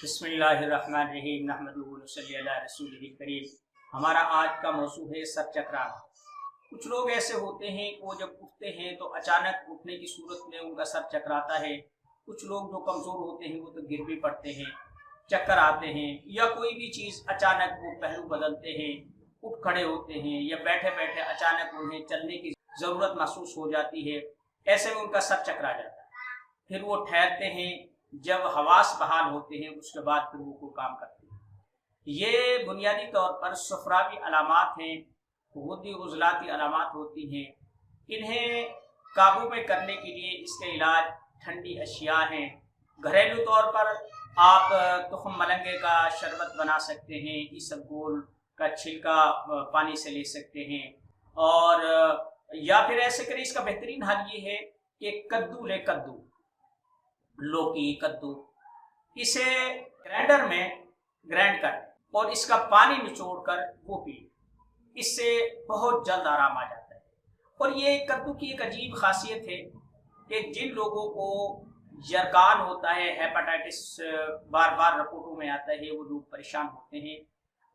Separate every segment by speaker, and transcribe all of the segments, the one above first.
Speaker 1: بسم اللہ الرحمن الرحیم نحمدہ و نصلی علی رسولہ الکریم۔ ہمارا آج کا موضوع ہے سر چکرانا۔ کچھ لوگ ایسے ہوتے ہیں کہ وہ جب اٹھتے ہیں تو اچانک اٹھنے کی صورت میں ان کا سر چکراتا ہے۔ کچھ لوگ جو کمزور ہوتے ہیں وہ تو گر بھی پڑتے ہیں، چکر آتے ہیں، یا کوئی بھی چیز اچانک وہ پہلو بدلتے ہیں، اٹھ کھڑے ہوتے ہیں، یا بیٹھے بیٹھے اچانک انہیں چلنے کی ضرورت محسوس ہو جاتی ہے۔ ایسے میں ان کا سر چکرا جاتا ہے۔ پھر وہ ٹھہرتے ہیں، جب حواس بحال ہوتے ہیں اس کے بعد پھر وہ کوئی کام کرتے ہیں۔ یہ بنیادی طور پر سفراوی علامات ہیں، غدی عضلاتی علامات ہوتی ہیں۔ انہیں قابو میں کرنے کے لیے اس کے علاج ٹھنڈی اشیاء ہیں۔ گھریلو طور پر آپ تخم ملنگے کا شربت بنا سکتے ہیں، اسبگول کا چھلکا پانی سے لے سکتے ہیں، اور یا پھر ایسے کریں اس کا بہترین حل یہ ہے کہ کدو لے، کدو لوکی، کدو، اسے گرائنڈر میں گرائنڈ کر اور اس کا پانی نچوڑ کر وہ پی، اس سے بہت جلد آرام آ جاتا ہے۔ اور یہ کدو کی ایک عجیب خاصیت ہے کہ جن لوگوں کو یرکان ہوتا ہے، ہیپاٹائٹس بار بار رپورٹوں میں آتا ہے، وہ لوگ پریشان ہوتے ہیں،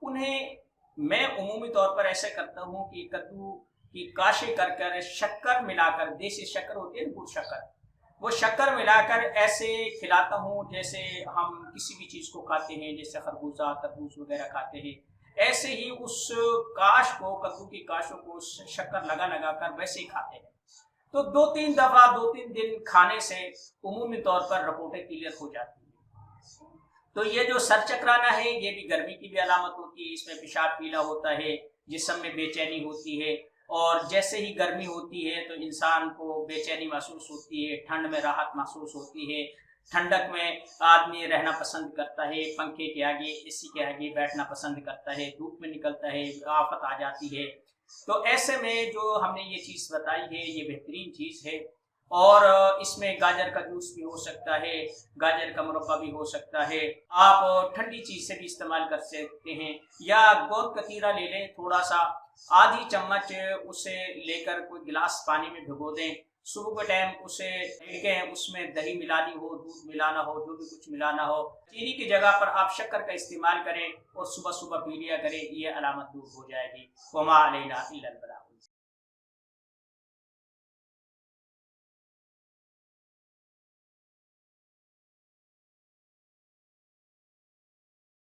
Speaker 1: انہیں میں عمومی طور پر ایسا کرتا ہوں کہ کدو کی کاشی کر کر شکر ملا کر، دیسی شکر ہوتی ہے نا، گڑ شکر، وہ شکر ملا کر ایسے کھلاتا ہوں جیسے ہم کسی بھی چیز کو کھاتے ہیں، جیسے خربوزہ، تربوز وغیرہ کھاتے ہیں، ایسے ہی اس کاش کو، کدو کی کاشوں کو شکر لگا لگا کر ویسے ہی کھاتے ہیں۔ تو 2-3 دفعہ 2-3 دن کھانے سے عمومی طور پر رپورٹیں کلیئر ہو جاتی ہیں۔ تو یہ جو سر چکرانا ہے یہ بھی گرمی کی بھی علامت ہوتی ہے، اس میں پیشاب پیلا ہوتا ہے، جسم میں بے چینی ہوتی ہے، اور جیسے ہی گرمی ہوتی ہے تو انسان کو بے چینی محسوس ہوتی ہے، ٹھنڈ میں راحت محسوس ہوتی ہے، ٹھنڈک میں آدمی رہنا پسند کرتا ہے، پنکھے کے آگے، اے سی کے آگے بیٹھنا پسند کرتا ہے، دھوپ میں نکلتا ہے، آفت آ جاتی ہے۔ تو ایسے میں جو ہم نے یہ چیز بتائی ہے یہ بہترین چیز ہے، اور اس میں گاجر کا جوس بھی ہو سکتا ہے، گاجر کا مربہ بھی ہو سکتا ہے، آپ ٹھنڈی چیز سے بھی استعمال کر سکتے ہیں، یا گوند کتیرا لے لیں، تھوڑا سا آدھی چمچ اسے لے کر کوئی گلاس پانی میں بھگو دیں، صبح کے ٹائم اسے پھینکیں، اس میں دہی ملانی ہو، دودھ ملانا ہو، جو بھی کچھ ملانا ہو، چینی کی جگہ پر آپ شکر کا استعمال کریں اور صبح صبح پی لیا کریں، یہ علامت دور ہو جائے گی۔ وما علینا الا البلاغ۔